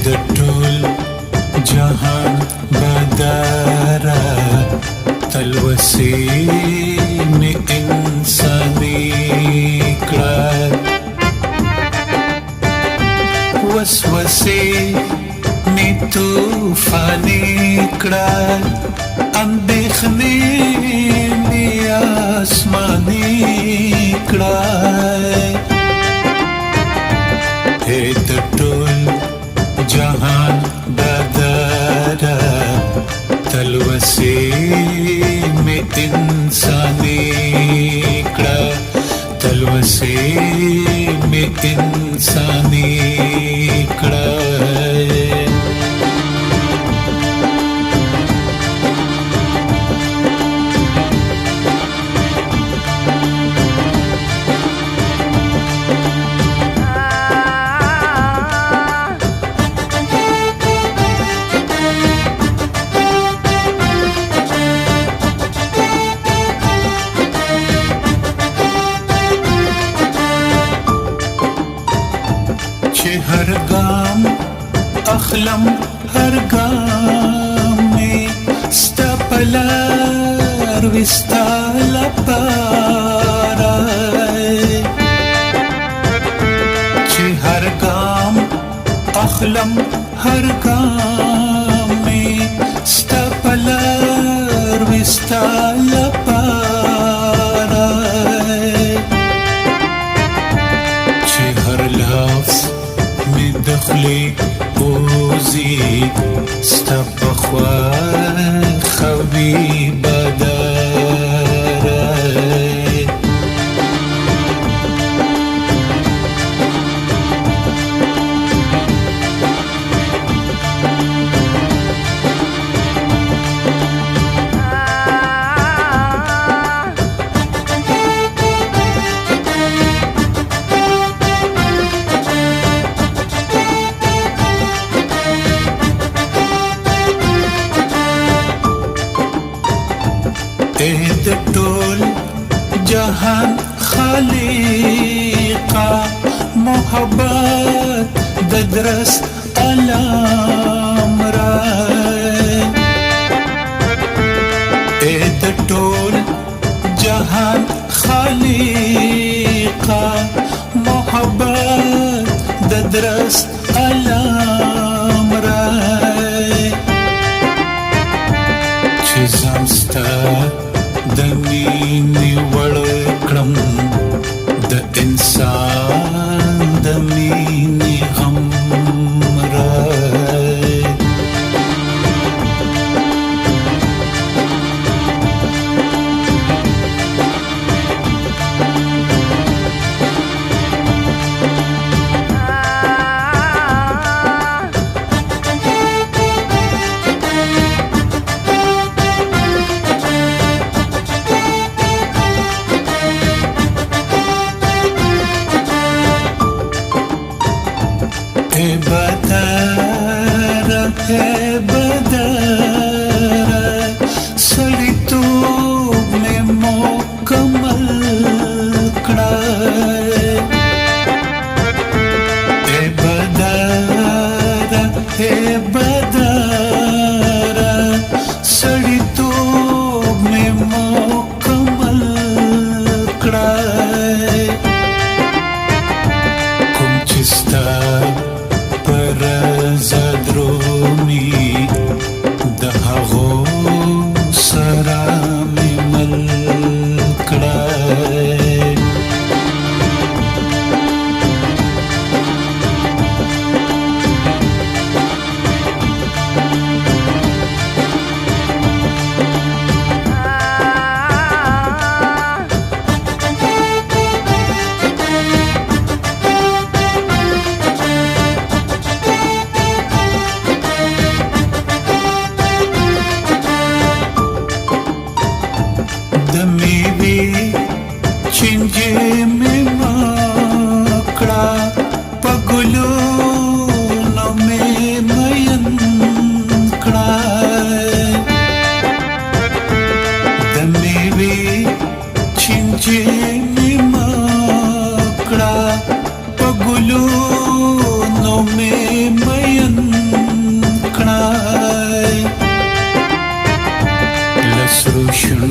د ټول جهان بدارا تلوسې مې انساني کړه وسوسې مې طوفاني کړه اندېښنې مې آسماني کړه د ټول جهان بدارا تلوسې مې انساني کړه تلوسې مې انساني کړه हर गाम अखलम हर गाम में stapler vistala para che हर गाम अखलम हर गाम में stapler vistala para che हर लफ्ज़ دخلی بوزی ستا پخوا خوی بداره د ټول جهان خالقا محبت د درس علام را د ټول جهان خالقا محبت د درس علام را چې زمستا د مینې وړ کړم د انسان د مینې همرا Jimmy Makra Pagulu no me mayan krai Lasrushun